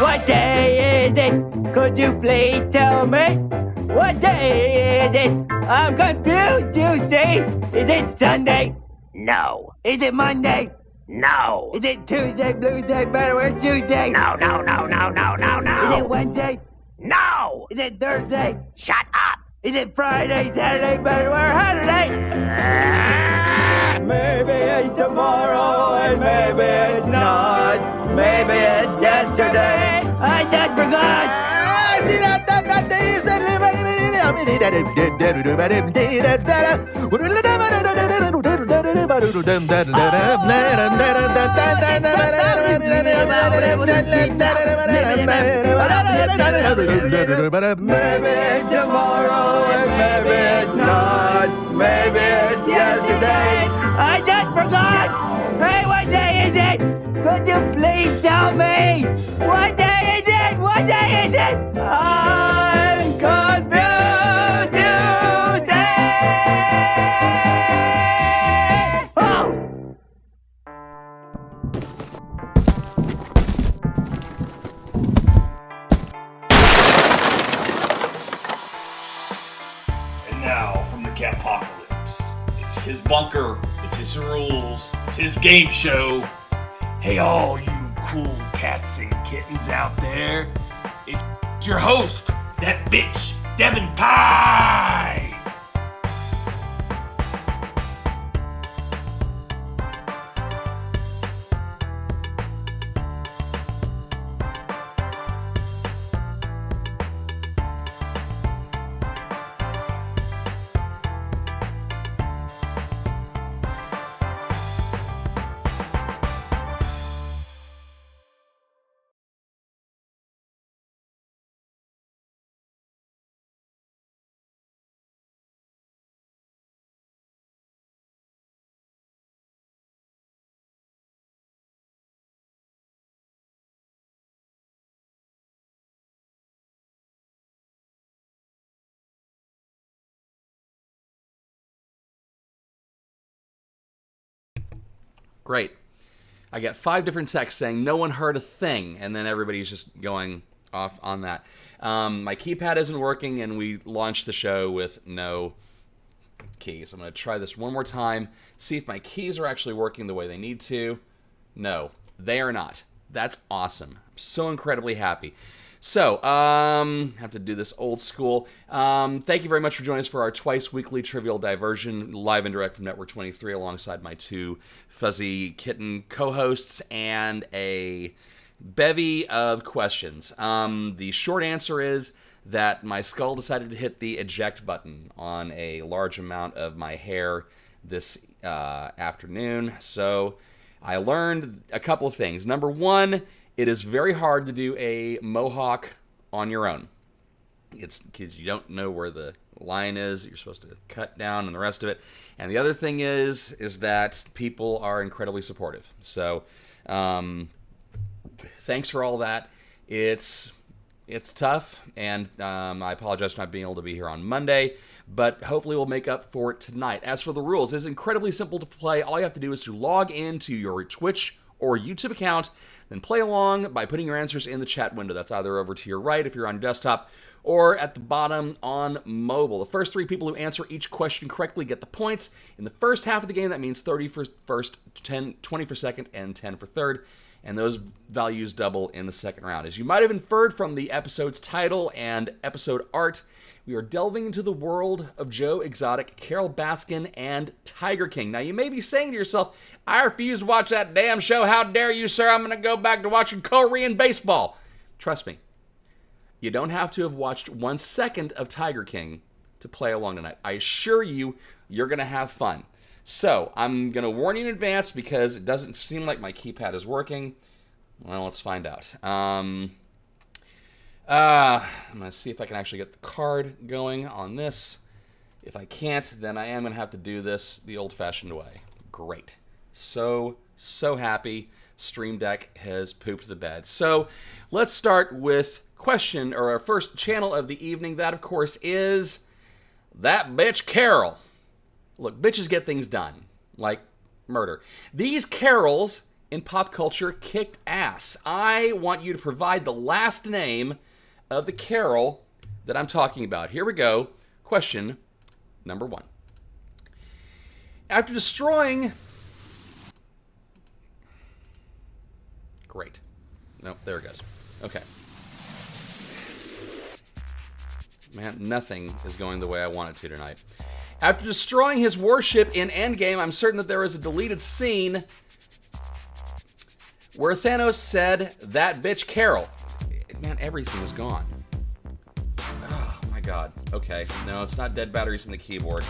What day is it? Could you please tell me? What day is it? I'm confused, you see. Is it Sunday? No. Is it Monday? No. Is it Tuesday, Bluesday, Betterware, Tuesday? No. Is it Wednesday? No. Is it Thursday? Shut up. Is it Friday, Saturday, Betterware, Saturday? Maybe it's tomorrow and maybe it's not. Maybe it's yesterday. I just forgot. Maybe it's tomorrow and maybe it's not. Maybe it's yesterday. I just forgot. Hey, what day is it? Could you please tell me? What day is it? What day is it? I'm confused today. Oh! And now from the Catpocalypse, it's his bunker, it's his rules, it's his game show. Hey, all you cool cats and kittens out there, it's your host, that bitch, Devin Pye! Great. I got 5 different texts saying no one heard a thing, and then everybody's just going off on that. My keypad isn't working, and we launched the show with no keys. I'm going to try this one more time, see if my keys are actually working the way they need to. No, they are not. That's awesome. I'm so incredibly happy. So, have to do this old school. Thank you very much for joining us for our twice weekly Trivial Diversion, live and direct from Network 23, alongside my 2 fuzzy kitten co-hosts and a bevy of questions. The short answer is that my skull decided to hit the eject button on a large amount of my hair this afternoon. So, I learned a couple of things. Number 1, it is very hard to do a mohawk on your own. It's because you don't know where the line is that you're supposed to cut down and the rest of it. And the other thing is that people are incredibly supportive. So, thanks for all that. It's tough, and I apologize for not being able to be here on Monday, but hopefully we'll make up for it tonight. As for the rules, it's incredibly simple to play. All you have to do is to log into your Twitch or YouTube account, then play along by putting your answers in the chat window. That's either over to your right if you're on your desktop, or at the bottom on mobile. The first 3 people who answer each question correctly get the points. In the first half of the game, that means 30 for first, 20 for second, and 10 for third. And those values double in the second round. As you might have inferred from the episode's title and episode art, we are delving into the world of Joe Exotic, Carol Baskin, and Tiger King. Now, you may be saying to yourself, I refuse to watch that damn show. How dare you, sir? I'm going to go back to watching Korean baseball. Trust me, you don't have to have watched 1 second of Tiger King to play along tonight. I assure you, you're going to have fun. So, I'm going to warn you in advance because it doesn't seem like my keypad is working. Well, let's find out. I'm going to see if I can actually get the card going on this. If I can't, then I am going to have to do this the old-fashioned way. Great. So happy Stream Deck has pooped the bed. So, let's start with our first channel of the evening. That, of course, is that bitch Carol. Look, bitches get things done, like murder. These Carols in pop culture kicked ass? I want you to provide the last name of the carol that I'm talking about. Here we go. Question number 1. After destroying... Great. Nope, there it goes. Okay. Man, nothing is going the way I want it to tonight. After destroying his warship in Endgame, I'm certain that there is a deleted scene where Thanos said, "That bitch Carol." Man, everything is gone. Oh, my God. Okay. No, it's not dead batteries in the keyboard.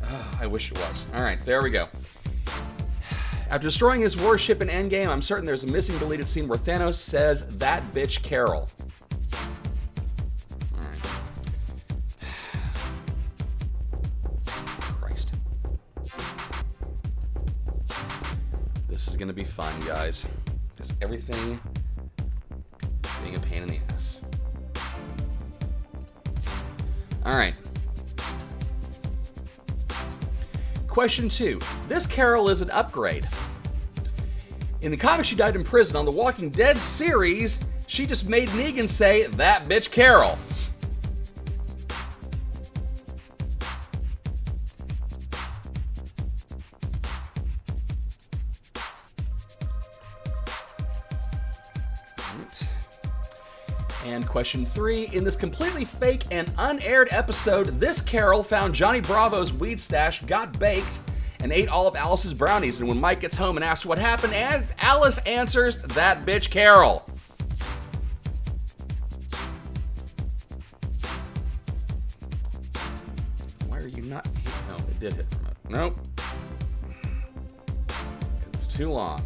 Oh, I wish it was. All right, there we go. After destroying his warship in Endgame, I'm certain there's a missing deleted scene where Thanos says, "That bitch Carol." All right. Christ. This is going to be fun, guys. Because everything being a pain in the ass. All right. Question 2. This Carol is an upgrade. In the comics, she died in prison. On the Walking Dead series, she just made Negan say, "That bitch Carol." And question 3, in this completely fake and unaired episode, this Carol found Johnny Bravo's weed stash, got baked, and ate all of Alice's brownies. And when Mike gets home and asks what happened, and Alice answers, "That bitch Carol." Why are you not... No, it did hit the remote. Nope. It's too long.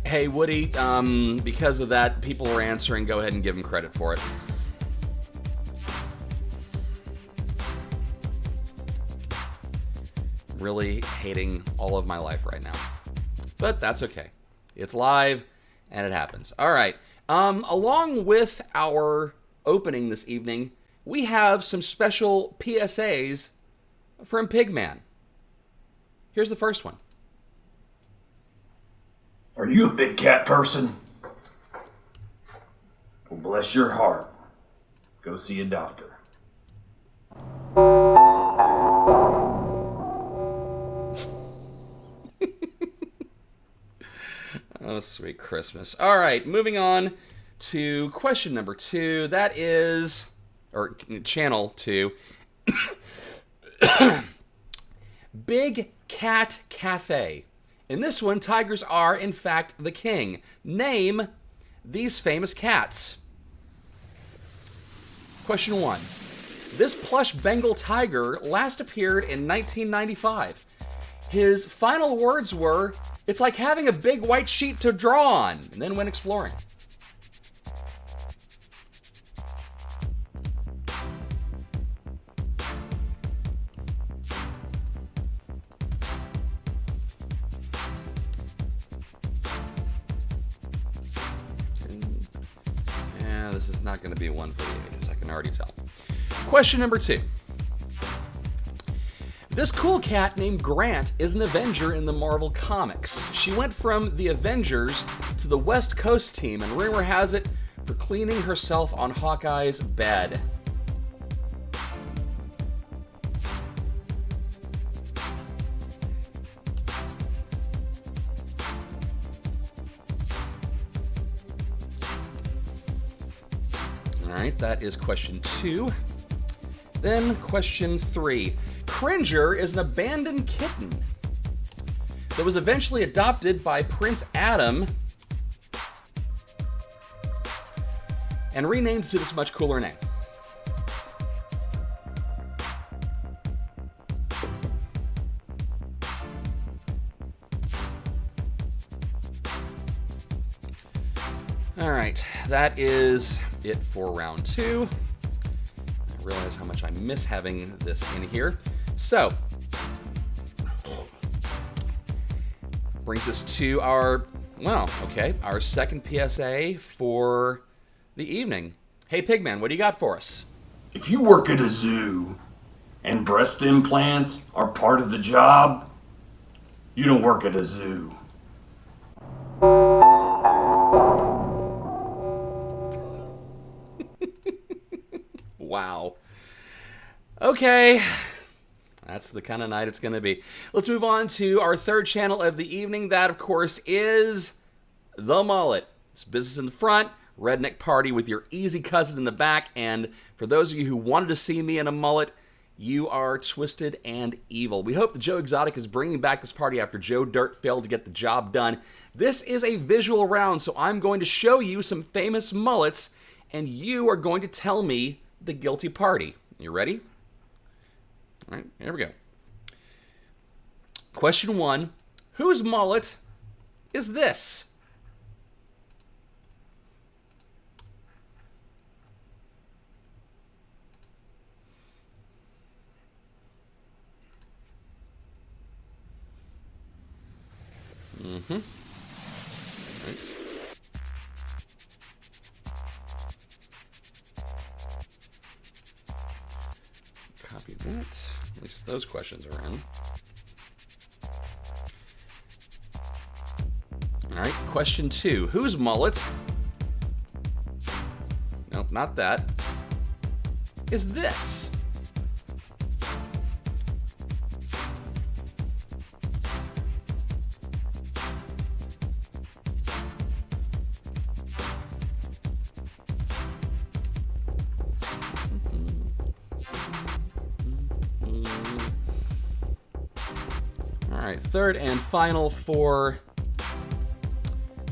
Hey, Woody, because of that, people were answering. Go ahead and give him credit for it. Really hating all of my life right now. But that's okay. It's live, and it happens. All right. Along with our opening this evening, we have some special PSAs from PigMan. Here's the first one. Are you a big cat person? Well, bless your heart. Go see a doctor. Oh, sweet Christmas. All right, moving on to question number 2. That is, or channel 2. Big Cat Cafe. In this one, tigers are, in fact, the king. Name these famous cats. Question 1. This plush Bengal tiger last appeared in 1995. His final words were, "It's like having a big white sheet to draw on," and then went exploring. This is not going to be one for the ages, I can already tell. Question number 2. This cool cat named Grant is an Avenger in the Marvel Comics. She went from the Avengers to the West Coast team, and rumor has it for cleaning herself on Hawkeye's bed. All right, that is question 2. Then question 3. Cringer is an abandoned kitten that was eventually adopted by Prince Adam and renamed to this much cooler name. All right, that is it for round 2. I realize how much I miss having this in here. So, brings us to our, our second PSA for the evening. Hey, Pigman, what do you got for us? If you work at a zoo and breast implants are part of the job, you don't work at a zoo. Wow. Okay. That's the kind of night it's going to be. Let's move on to our third channel of the evening. That, of course, is the mullet. It's business in the front, redneck party with your easy cousin in the back. And for those of you who wanted to see me in a mullet, you are twisted and evil. We hope that Joe Exotic is bringing back this party after Joe Dirt failed to get the job done. This is a visual round, so I'm going to show you some famous mullets, and you are going to tell me the guilty party. You ready? All right, here we go. Question 1. Whose mullet is this? Right. Copy that. At least those questions are in. All right, question 2. Whose mullet? Nope, not that. Is this? All right, third and final for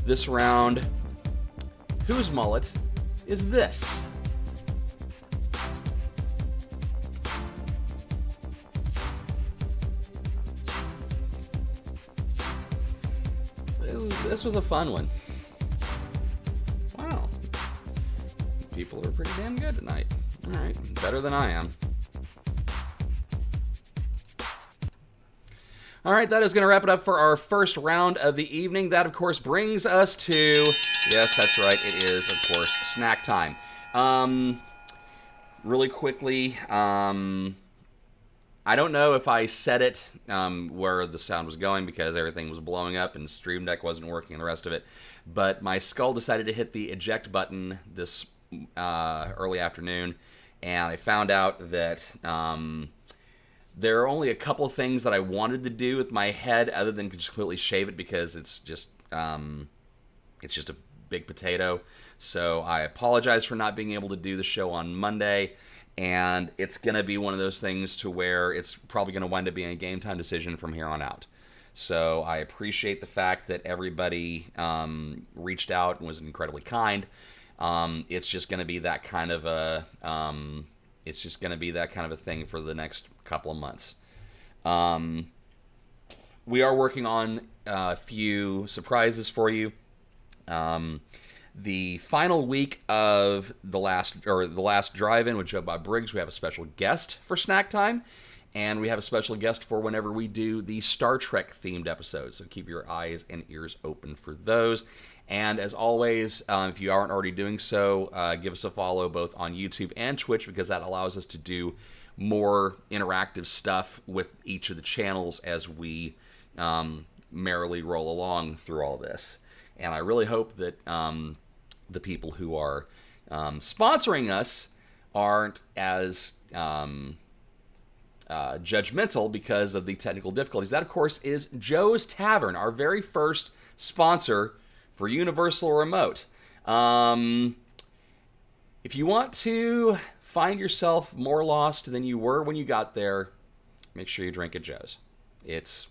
this round. Whose mullet is this? This was a fun one. Wow. People are pretty damn good tonight. All right, better than I am. All right, that is going to wrap it up for our first round of the evening. That, of course, brings us to, yes, that's right, it is, of course, snack time. Really quickly, I don't know if I said it where the sound was going because everything was blowing up and Stream Deck wasn't working and the rest of it, but my skull decided to hit the eject button this early afternoon, and I found out that there are only a couple of things that I wanted to do with my head other than just completely shave it because it's just a big potato. So I apologize for not being able to do the show on Monday, and it's going to be one of those things to where it's probably going to wind up being a game time decision from here on out. So I appreciate the fact that everybody reached out and was incredibly kind. It's just going to be that kind of a thing for the next couple of months. We are working on a few surprises for you. The final week of the last drive-in with Joe Bob Briggs, we have a special guest for snack time, and we have a special guest for whenever we do the Star Trek themed episodes. So keep your eyes and ears open for those. And as always, if you aren't already doing so, give us a follow both on YouTube and Twitch because that allows us to do more interactive stuff with each of the channels as we merrily roll along through all this. And I really hope that the people who are sponsoring us aren't as judgmental because of the technical difficulties. That, of course, is Joe's Tavern, our very first sponsor for Universal Remote. If you want to find yourself more lost than you were when you got there, make sure you drink at Joe's. It's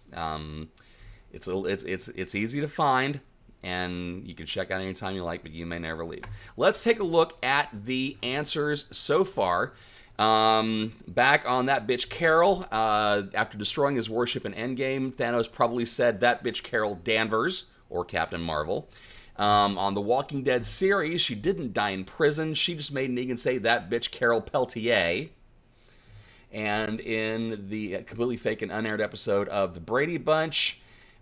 easy to find, and you can check out anytime you like, but you may never leave. Let's take a look at the answers so far. Back on that bitch Carol, after destroying his warship in Endgame, Thanos probably said that bitch Carol Danvers, or Captain Marvel. On the Walking Dead series, she didn't die in prison. She just made Negan say that bitch Carol Peltier. And in the completely fake and unaired episode of The Brady Bunch,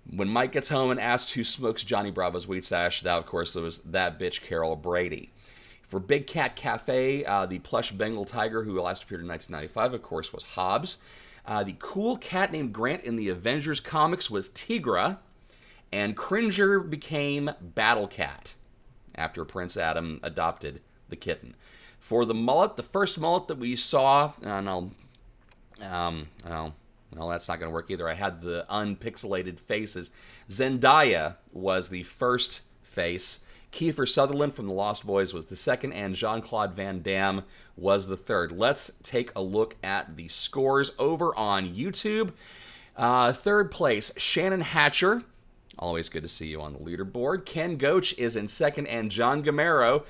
when Mike gets home and asks who smokes Johnny Bravo's weed stash, that, of course, was that bitch Carol Brady. For Big Cat Cafe, the plush Bengal tiger who last appeared in 1995, of course, was Hobbs. The cool cat named Grant in the Avengers comics was Tigra. And Cringer became Battle Cat after Prince Adam adopted the kitten. For the mullet, the first mullet that we saw, no, that's not going to work either. I had the unpixelated faces. Zendaya was the first face. Kiefer Sutherland from The Lost Boys was the second, and Jean-Claude Van Damme was the third. Let's take a look at the scores over on YouTube. Third place, Shannon Hatcher. Always good to see you on the leaderboard. Ken Goach is in second, and John Gamero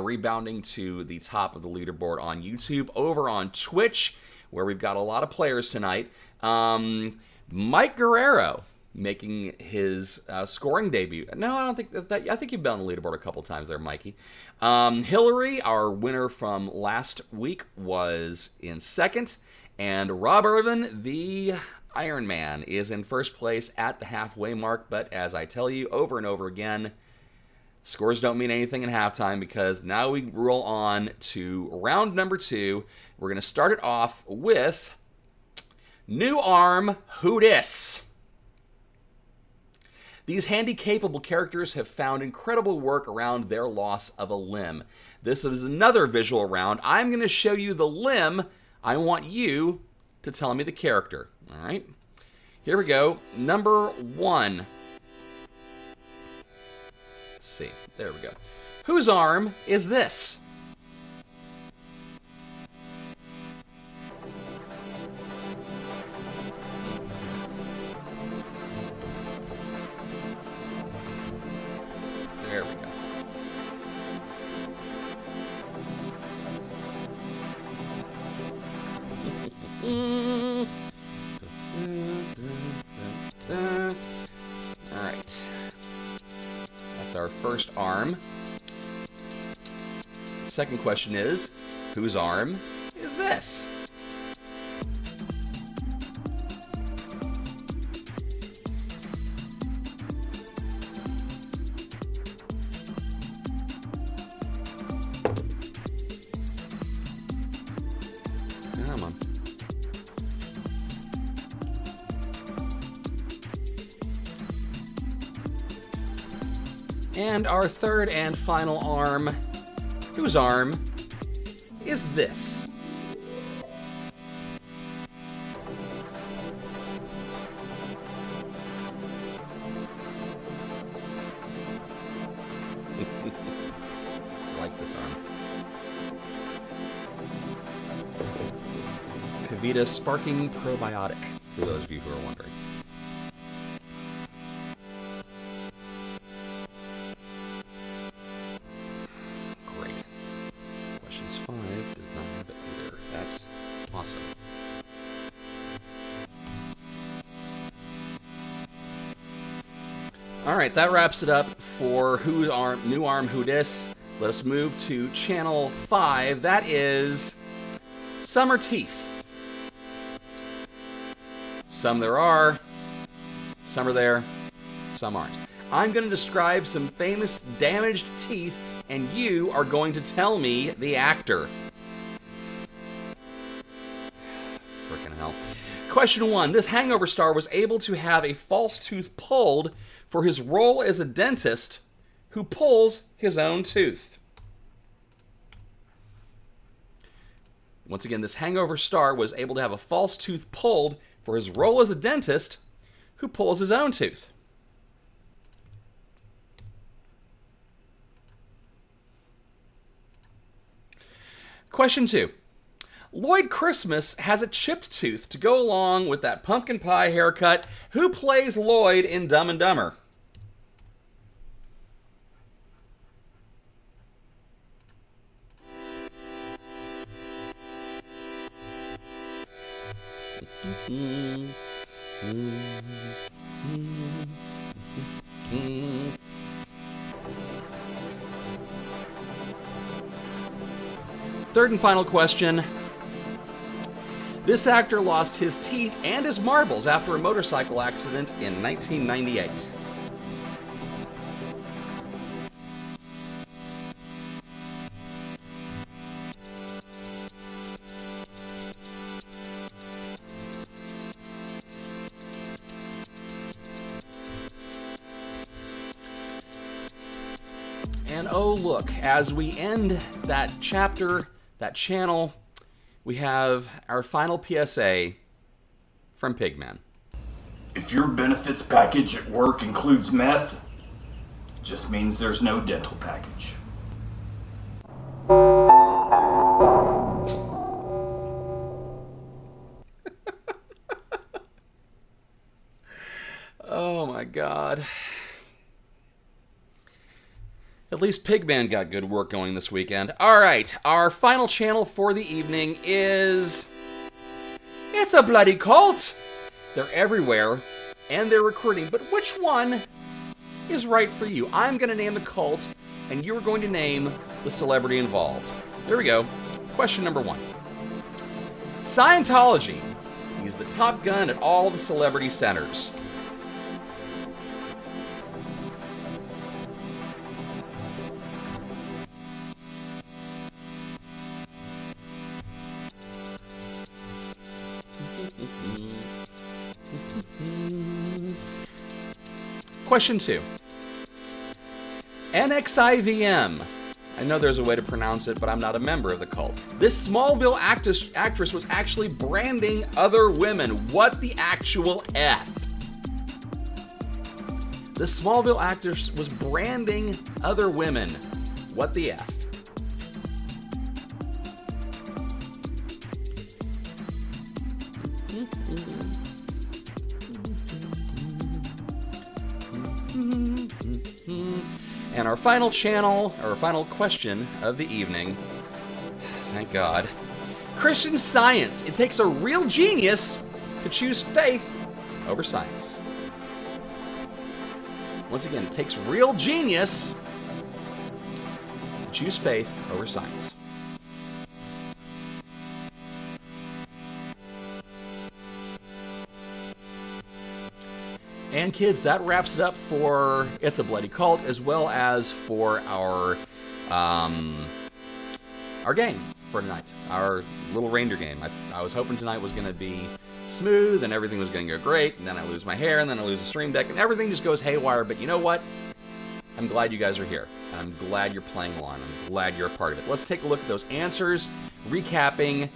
rebounding to the top of the leaderboard on YouTube. Over on Twitch, where we've got a lot of players tonight, Mike Guerrero making his scoring debut. No, I don't think that. I think you've been on the leaderboard a couple times there, Mikey. Hillary, our winner from last week, was in second, and Rob Irvin, the Iron Man, is in first place at the halfway mark. But as I tell you over and over again, scores don't mean anything in halftime, because now we roll on to round number 2. We're going to start it off with New Arm Who Dis. These handy-capable characters have found incredible work around their loss of a limb. This is another visual round. I'm going to show you the limb. I want you to tell me the character. All right? Here we go. Number 1. Let's see. There we go. Whose arm is this? There we go. All right. That's our first arm. Second question is, whose arm is this? Come on. And our third and final arm, whose arm is this? I like this arm. Kavita Sparking Probiotic, for those of you who are wondering. Great. Questions 5 does not have it either. That's awesome. All right, that wraps it up for Who's Arm, New Arm Who Dis. Let us move to Channel 5. That is Summer Teeth. Some there are, some are there, some aren't. I'm going to describe some famous damaged teeth, and you are going to tell me the actor. Frickin' hell. Question 1. This Hangover star was able to have a false tooth pulled for his role as a dentist who pulls his own tooth. Once again, this Hangover star was able to have a false tooth pulled for his role as a dentist who pulls his own tooth. Question 2. Lloyd Christmas has a chipped tooth to go along with that pumpkin pie haircut. Who plays Lloyd in Dumb and Dumber? Third and final question. This actor lost his teeth and his marbles after a motorcycle accident in 1998. And oh look, as we end that chapter, that channel, we have our final PSA from PigMan. If your benefits package at work includes meth, it just means there's no dental package. Oh my God. At least PigMan got good work going this weekend. All right, our final channel for the evening is... It's a bloody cult! They're everywhere, and they're recruiting, but which one is right for you? I'm going to name the cult, and you're going to name the celebrity involved. There we go. Question number 1. Scientology. He's the top gun at all the celebrity centers. Question 2. NXIVM. I know there's a way to pronounce it, but I'm not a member of the cult. This Smallville actress was actually branding other women. What the actual F? The Smallville actress was branding other women. What the F? And our final channel, or final question of the evening, thank God, Christian Science. It takes a real genius to choose faith over science. Once again, it takes real genius to choose faith over science. And kids, that wraps it up for It's a Bloody Cult, as well as for our game for tonight, our little reindeer game. I was hoping tonight was going to be smooth and everything was going to go great, and then I lose my hair, and then I lose the stream deck, and everything just goes haywire. But you know what? I'm glad you guys are here, and I'm glad you're playing along. I'm glad you're a part of it. Let's take a look at those answers, recapping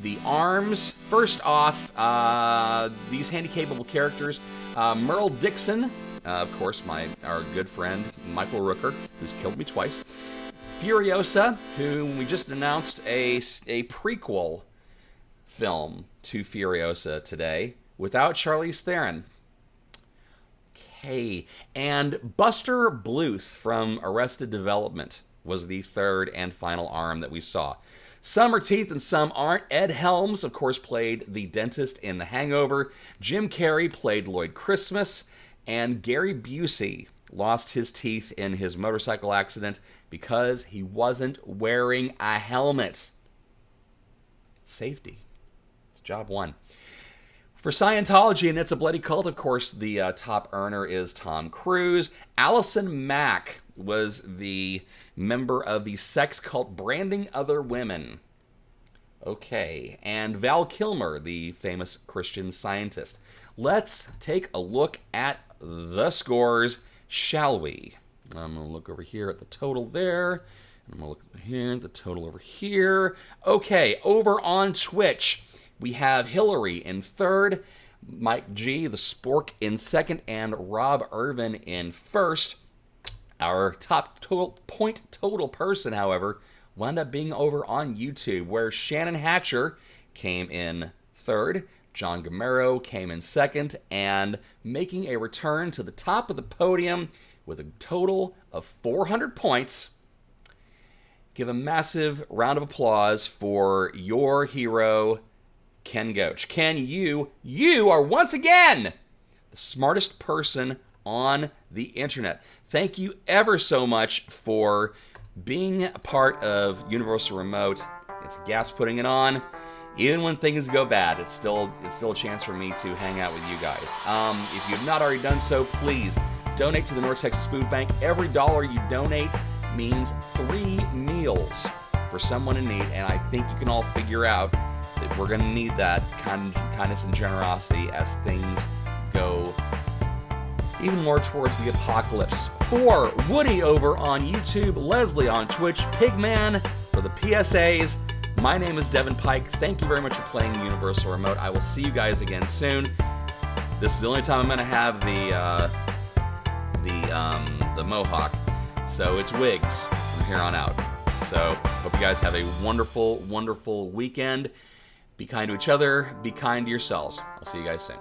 the arms. First off, these handy-capable characters. Merle Dixon, of course, our good friend Michael Rooker, who's killed me twice. Furiosa, whom we just announced a prequel film to Furiosa today, without Charlize Theron. Okay, and Buster Bluth from Arrested Development was the third and final arm that we saw. Some are teeth and some aren't. Ed Helms, of course, played the dentist in The Hangover. Jim Carrey played Lloyd Christmas. And Gary Busey lost his teeth in his motorcycle accident because he wasn't wearing a helmet. Safety. It's job one. For Scientology and It's a Bloody Cult, of course, the top earner is Tom Cruise. Allison Mack was the member of the sex cult branding other women. Okay, and Val Kilmer, the famous Christian Scientist. Let's take a look at the scores, shall we? I'm going to look over here at the total there. I'm going to look here at the total over here. Okay, over on Twitch, we have Hillary in third, Mike G, the Spork, in second, and Rob Irvin in first. Our top point total person, however, wound up being over on YouTube, where Shannon Hatcher came in third, John Gamero came in second, and making a return to the top of the podium with a total of 400 points. Give a massive round of applause for your hero, Ken Goach. Ken, you are once again the smartest person on the internet. Thank you ever so much for being a part of Universal Remote. It's gas putting it on. Even when things go bad, it's still a chance for me to hang out with you guys. If you have not already done so, please donate to the North Texas Food Bank. Every dollar you donate means 3 meals for someone in need, and I think you can all figure out that we're going to need that kindness and generosity as things go even more towards the apocalypse For Woody over on YouTube, Leslie on Twitch, PigMan for the PSAs, my name is Devin Pike. Thank you very much for playing Universal Remote. I will see you guys again soon. This is the only time I'm going to have the Mohawk, so it's wigs from here on out. So hope you guys have a wonderful, wonderful weekend. Be kind to each other. Be kind to yourselves. I'll see you guys soon.